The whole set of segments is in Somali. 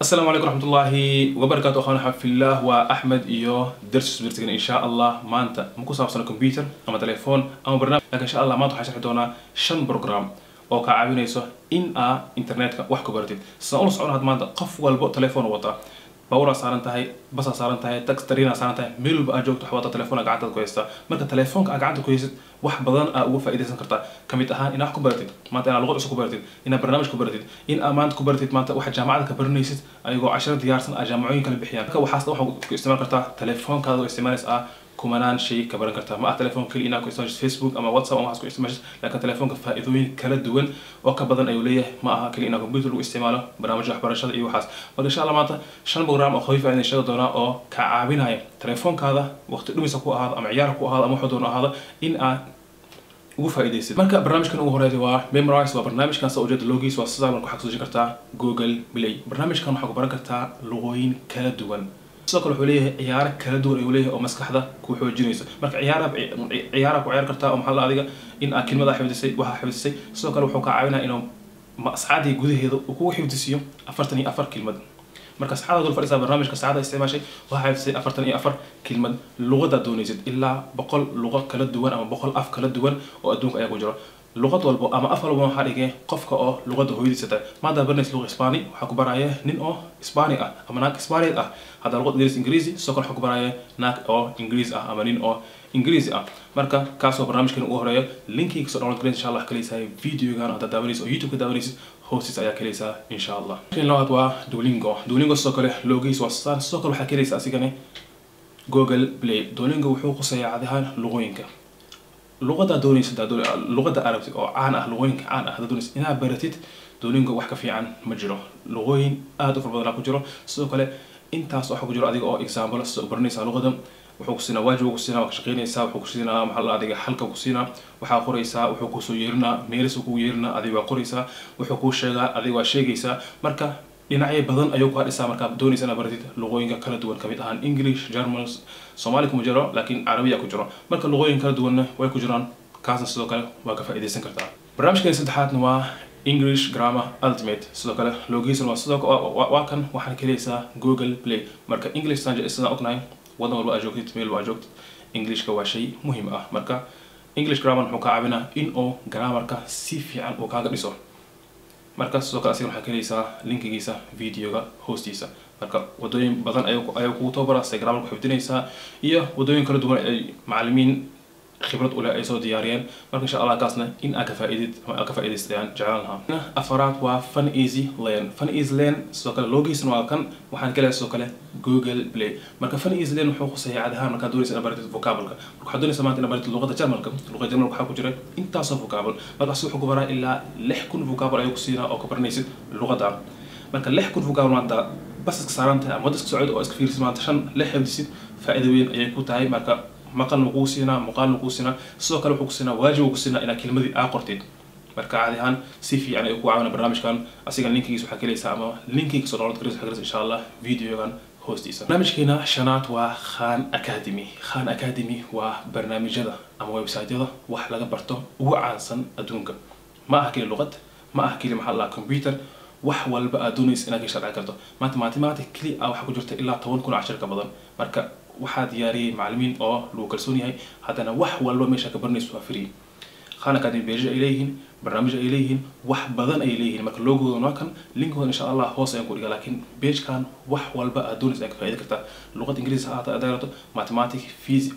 السلام عليكم ورحمة الله وبركاته. أخواني في الله وأحمد إيوه درس برتقين إن شاء الله ما أنت ممكن صار كمبيوتر أما تليفون أما برنامج، لكن إن شاء الله ما أنتو حشرح دونا شن برنامج أو كعابينيسو إن إنترنت وحكو برتين سأقول صعون هاد ما أنت قف والبو تليفون وطا باورا صارنتهاي بس صارنتهاي تكسترينا صارنتهاي ميل بأجوك تحوط تليفونك قعدت كويسة مركز تليفونك قعدت كويسة wax badan ugu faa'iideysan kartaa kamid ahaan inaad ku baratid maanta inaad luqad cusub ku baratid inaad barnaamij ku baratid in amaant ku baratid maanta waxa jaamacada ka baranaysid ayagoo 10 diyaarsan jaamacooyin kala bixiyaan marka waxaas waxa ku isticmaal kartaa telefoonkaada oo isticmaalaysa kumanaan shay ka baran kartaa ma telefoon kali inaad ku isticmaasho Facebook ama WhatsApp ama waxaas ku isticmaasho laakiin telefoonka faa'iidooyin kala duwan oo ka badan ayuu leeyahay ma aha kali inaad computer lagu isticmaalo barnaamijyada waxbarashada iyo waxaas marka insha Allah maanta shan program oo khafiif ah in sheego doona oo ka caawinaya telefoonkaada waqti dhumisa ku ahaado ama ciyaar ku ahaado ama wax doona ahaado in aad ugu faa'iideysid marka barnaamijkan ugu horeeyo waa Memrise waa barnaamijkan soo jeed logis waa sidoo kale waxaad soo jeedi kartaa Google Play barnaamijkan waxaad ku baran kartaa luqooyin kala duwan sidoo kale wuxuu leeyahay ciyaaro kala duwan ayuu leeyahay oo maskaxda ku xoojinayso marka ciyaaraha ku ciyaar kartaa oo maxaa adiga in aad kelmada xifdisay waxa xifdisay sidoo kale wuxuu ka caawinayaa inuu mas'aadii gudaheeda uu ku xifdisiyo 44 kelmad marka saacada dul fadhiisa barnaamijka saacada isticmaashay waxa xifdisay 44 kelmad luqada doonaysid ilaa 100 luqad kala duwan ama 100 af kala duwan oo adduunka ay ku jiro luqad walba ama af walba waxa dhigay qofka oo luqada hooyadiisa tahay maada barnaamij luqad Isbaani waxa ku baraya nin oo Isbaani ah ama naag Isbaani ah hada luqad Ingiriisi soo kale waxa ku baraya naag oo Ingiriisi ah ama nin oo Ingiriisi ah marka kaasoo barnaamijkan ugu horeeyo linkiga soo download gareyn insha Allah kaleysay videogan hada daawanayso oo YouTube ka daawanayso hostis ayaa kaleysay insha Allah in labaad waa Duolingo soo kale logis waa soo kale waxa kaleysay asigana Google Play Duolingo wuxuu quseeyaa cadahan luqooyinka luqada doonaysa luqada Arabti oo caan ah luqooyinka caan ah doonaysa inaad baratid Duolingo wax ka fiican ma jiro luqooyin aad u fara badan ku jiro sidoo kale intaas waxa ku jiro adiga oo example soo baranaysa luqada wuxuu ku siinaa waajib ku siinaa wax shaqeynaysa wuxuu ku siinaa maxaa adiga halka ku siinaa waxa qoraysa wuxuu ku soo yeerinaa meelis ku yeerinaa adiga qoraysa wuxuu ku sheegaa adiga sheegaysa marka dhinacyo badan ayuu ku hadhisaa marka doonaysa inaad baratid luqooyinka kala duwan kamid ahaan English German Somali kuma jiro laakiin Carabiya ku jiro marka luqooyin kala duwan way ku jiraan kaasna sidoo kale waa ka faa'iideysan kartaa barnaamijkan saddexaadna waa English Grammar Ultimate sidoo kale logisan waa sidoo waa kan waxaan kaleeysaa Google Play marka English sanje isna ognahay wadan walba aad joogtid meel waa joogtid Englishka waa shay muhiim ah marka English Grammar wuxuu ka caawinaa in uu grammarka si fiican uu kaaga dhiso marka sidoo kale waxaan kaleeysaa linkigiisa videoga hoostiisa marka wadooyin badan ayuu ku tababaraysaa grammar ku xifdinaysaa iyo wadooyin kala duwan ay macallimiin khibrad u leh ay soo diyaariyeen marka insha Allah kaasna in aad ka faa'iideystaan jecelaanaha afaraad waa Fun Easy Learn sidoo kale logisna waa kan waxaan kaleeyaa sidoo kale Google Play marka Fun Easy Learn wuxuu quseeyaa cadahan marka doonaysa inaad baratid vocabulary marka waxaad doonaysaa maanta inaad baratid luqada Jarmalka waxa ku jira intaas oo vocabulary marka wuxuu ku baraa ilaa 6,000 vocabulary ayuu ku siinaa oo ka baranaysid luqada marka 6,000 vocabulary maanta bas iska saaranta ama iska socod oo iska fiirsid maanta 5 xifdisid faa'iido weyn ayay ku tahay marka maqal lagu siinaa maqal lagu siinaa sidoo kale wuxuu ku siinaa waajib ku siinaa inaad kelmadii aad qortid marka caadiyan si fiican ay ku caawinayaan barnaamijkan asiga linkigiisa waxa kaleeysaa ama linkiga soo download gareys insha Allah videogan hoostiisa barnaamijkeena shanaad waa Khan Academy waa barnaamijyada ama website-yada wax laga barto ugu caansan adduunka ma aha kaliya luqad ma aha kaliya maxaa la computer wax walba aad doonaysid inaad ka shaqeyn karto mathematics kaliya waxa ku jirta ilaa 10,000 ka badan marka waxaa diyaariyay macallimiin oo lagu kalsoon yahay haddana wax walba meesha ka baranayso waa free Khan Academy page ay leeyihiin barnaamij ay leeyihiin wax badan ay leeyihiin marka logo-gooda waa kan linkooda insha Allah hoos ayaan ku dhigaa laakiin page kan wax walba aad doonaysid inaad ka faa'iido kartaa luqad Ingiriisi aad adeerato mathematics physics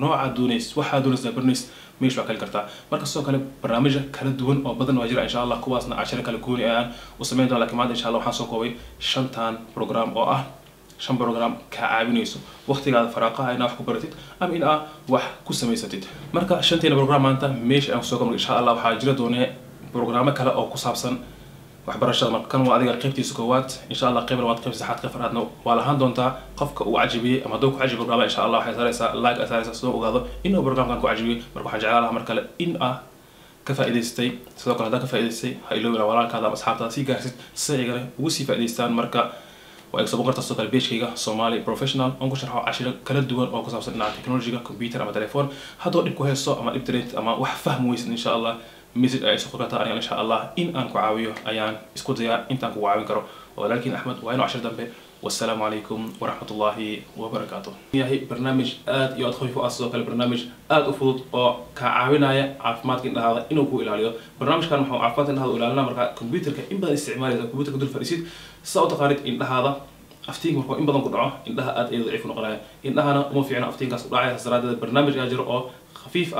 nooca doonaysid waxa doonaysid baranaysid meesha waa kala kartaa marka sidoo kale barnaamijyo kala duwan oo badan waa jira insha Allah kuwaasna cashar kala gooni ayaan u sameyn doonaa laakiin maanta insha Allah waxaan soo koobay 5 program oo ah 5 program ka caawinayso waqtigaada faraaqaha inaad wax ku baratid ama in aad wax ku samaysatid marka 5 program maanta meesha aan soo koobnay insha Allah waxaa jira doonaa programo kale oo ku saabsan waxbarashada marka kan waa adiga qaybtiisa koowaad insha Allah qayb labaad qayb saddexaad qayb afraadna waa lahaan doontaa qofka uu cajibiyay ama doo ku cajibi programka insha Allah waxay saaraysaa like asaaraysaa soo ogaado inuu programkan ku cajibiyay marka waxaan jeclaan lahaa mar kale in aad ka faa'iideystay sidoo kale hadda ka faa'iideystay ha ilowina walaalkaada ama asxaabtaada si gaarsid si ay ugu sii faa'iideystaan marka وأكسب قرطة سوق البيج كيجا Somali professional أنكو شرحه عشرة كلا دوان أو كسب صناعة تكنولوجيا كمبيوتر أما تليفون هذا اللي كويس صو أما الإنترنت أما وحفهم ويس إن شاء الله مسج أي سقطة أنا إن شاء الله إن أنكو عاويه أيان إسكوت زيا إنت أنكو عاوي كرو ولكن أحمد وأنا 10 دنبه والسلام عليكم ورحمة الله وبركاته. هي برنامج يا خفيف أصلا برنامج أفضل أو كعاونية عفمات إن هذا إنه كو إلى برنامج كان محو عفمات إن هذا إلى مرة كمبيوتر كإن بدأ استعمال الكمبيوتر كدول فريسيد صوت قارئ إن هذا أفتيك مرة إن بدن كدعاء إنها ضعيف نقرأ إنها أنا مو في عنا أفتيك قص ضعيف سرادة برنامج أجر أو خفيف